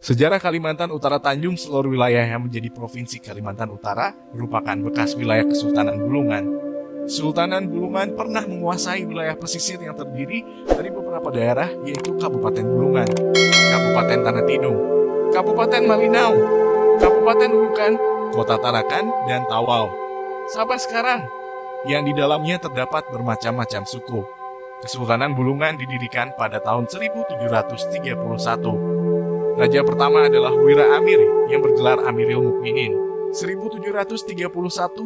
Sejarah Kalimantan Utara Tanjung seluruh wilayah yang menjadi Provinsi Kalimantan Utara merupakan bekas wilayah Kesultanan Bulungan. Kesultanan Bulungan pernah menguasai wilayah pesisir yang terdiri dari beberapa daerah yaitu Kabupaten Bulungan, Kabupaten Tanah Tidung, Kabupaten Malinau, Kabupaten Nunukan, Kota Tarakan, dan Tawau. Sampai sekarang, yang di dalamnya terdapat bermacam-macam suku. Kesultanan Bulungan didirikan pada tahun 1731. Raja pertama adalah Wira Amir yang bergelar Amiril Mukminin 1731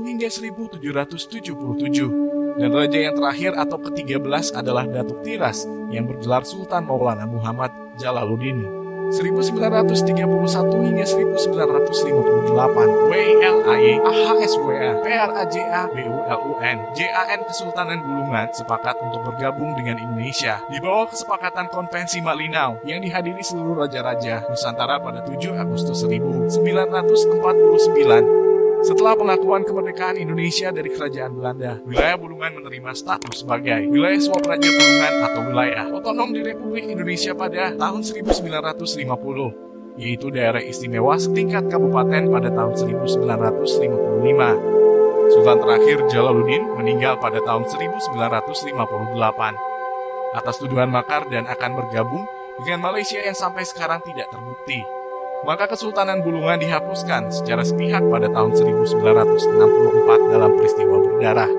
hingga 1777. Dan raja yang terakhir atau ke-13 adalah Datuk Tiras yang bergelar Sultan Maulana Muhammad Jalaluddin 1931 hingga 1958. WILAY AHSWA PRAJA BULUN JAN Kesultanan Bulungan sepakat untuk bergabung dengan Indonesia di bawah kesepakatan Konvensi Malinau yang dihadiri seluruh raja-raja Nusantara pada 7 Agustus 1949. Setelah pengakuan kemerdekaan Indonesia dari Kerajaan Belanda, wilayah Bulungan menerima status sebagai wilayah Swapraja Bulungan atau wilayah otonom di Republik Indonesia pada tahun 1950, yaitu daerah istimewa setingkat kabupaten pada tahun 1955. Sultan terakhir Jalaluddin meninggal pada tahun 1958 atas tuduhan makar dan akan bergabung dengan Malaysia yang sampai sekarang tidak terbukti. Maka Kesultanan Bulungan dihapuskan secara sepihak pada tahun 1964 dalam peristiwa berdarah,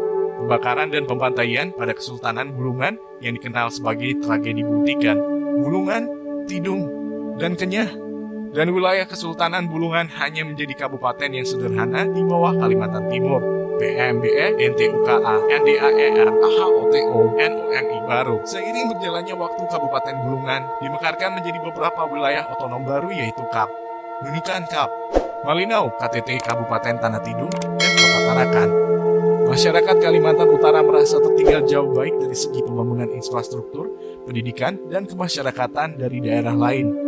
pembakaran dan pembantaian pada Kesultanan Bulungan yang dikenal sebagai tragedi Bultikan, Bulungan, Tidung, dan Kenyah. Dan wilayah Kesultanan Bulungan hanya menjadi kabupaten yang sederhana di bawah Kalimantan Timur, PMBE, NTUKA, NDAER, AHOTO, NUMI baru. Seiring berjalannya waktu Kabupaten Bulungan dimekarkan menjadi beberapa wilayah otonom baru yaitu KAP, Nunukan KAP, Malinau, KTT Kabupaten Tanah Tidung, dan Kota Tarakan. Masyarakat Kalimantan Utara merasa tertinggal jauh baik dari segi pembangunan infrastruktur, pendidikan, dan kemasyarakatan dari daerah lain.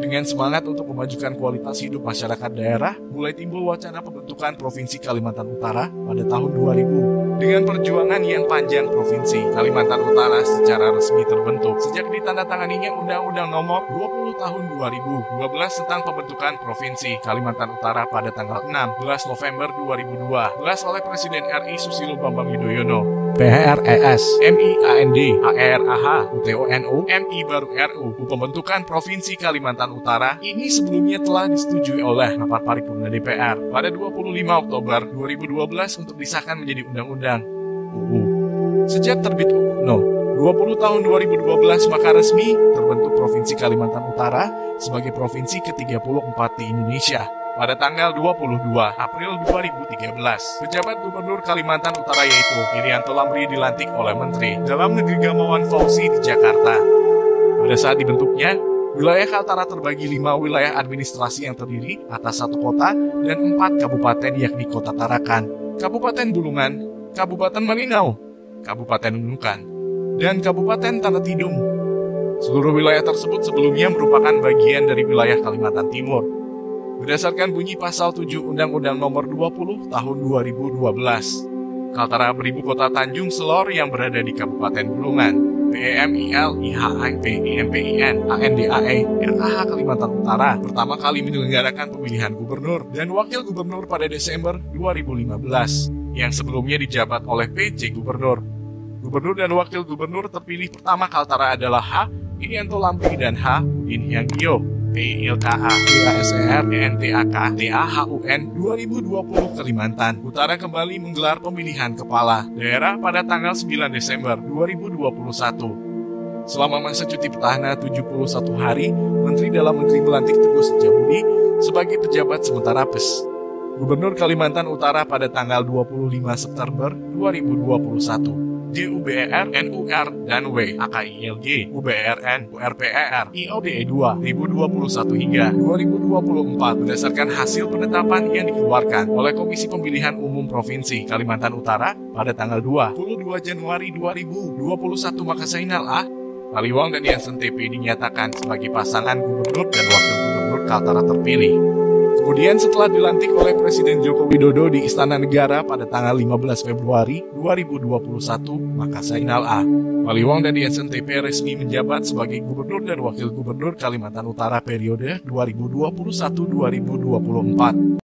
Dengan semangat untuk memajukan kualitas hidup masyarakat daerah, mulai timbul wacana pembentukan Provinsi Kalimantan Utara pada tahun 2000. Dengan perjuangan yang panjang, Provinsi Kalimantan Utara secara resmi terbentuk sejak ditandatanganinya Undang-Undang Nomor 20 Tahun 2012 tentang pembentukan Provinsi Kalimantan Utara pada tanggal 16 November 2012 oleh Presiden RI Susilo Bambang Yudhoyono. PRES, MIAND, ARAH, UTONO, MI baru RU. Pembentukan Provinsi Kalimantan Utara ini sebelumnya telah disetujui oleh rapat paripurna DPR pada 25 Oktober 2012 untuk disahkan menjadi undang-undang UU. Sejak terbit UU No. 20 tahun 2012 maka resmi terbentuk Provinsi Kalimantan Utara sebagai provinsi ke-34 di Indonesia. Pada tanggal 22 April 2013, pejabat Gubernur Kalimantan Utara yaitu Irianto Lamri dilantik oleh Menteri Dalam Negeri Gamawan Fauzi di Jakarta. Pada saat dibentuknya, wilayah Kaltara terbagi 5 wilayah administrasi yang terdiri atas 1 kota dan 4 kabupaten yakni Kota Tarakan, Kabupaten Bulungan, Kabupaten Malinau, Kabupaten Nunukan, dan Kabupaten Tanah Tidung. Seluruh wilayah tersebut sebelumnya merupakan bagian dari wilayah Kalimantan Timur. Berdasarkan bunyi pasal 7 Undang-Undang Nomor 20 Tahun 2012, Kaltara beribu kota Tanjung Selor yang berada di Kabupaten Bulungan, PEMIL, IHIP, IMPIN, ANDAE, RAH Kalimantan Utara pertama kali menyelenggarakan pemilihan gubernur dan wakil gubernur pada Desember 2015, yang sebelumnya dijabat oleh PJ Gubernur. Gubernur dan wakil gubernur terpilih pertama Kaltara adalah H. Irianto Lamri dan H. Udin Hyangyo. PILKA, PASER, ENTAK, TAHUN 2020 Kalimantan Utara kembali menggelar pemilihan kepala daerah pada tanggal 9 Desember 2021. Selama masa cuti petahana 71 hari, Menteri Dalam Negeri melantik Teguh Setiabudi sebagai pejabat sementara PES Gubernur Kalimantan Utara pada tanggal 25 September 2021. DUBER, NUR, dan W, AKILG, UBRN, URPER, IODE 2, 2021 hingga 2024 berdasarkan hasil penetapan yang dikeluarkan oleh Komisi Pemilihan Umum Provinsi Kalimantan Utara pada tanggal 22 Januari 2021 maka Zainal A. Paliwang dan Yansen TP dinyatakan sebagai pasangan gubernur dan wakil gubernur Kaltara terpilih. Kemudian setelah dilantik oleh Presiden Joko Widodo di Istana Negara pada tanggal 15 Februari 2021, maka Zainal A. Maliwang dan ISNTP resmi menjabat sebagai Gubernur dan Wakil Gubernur Kalimantan Utara periode 2021-2024.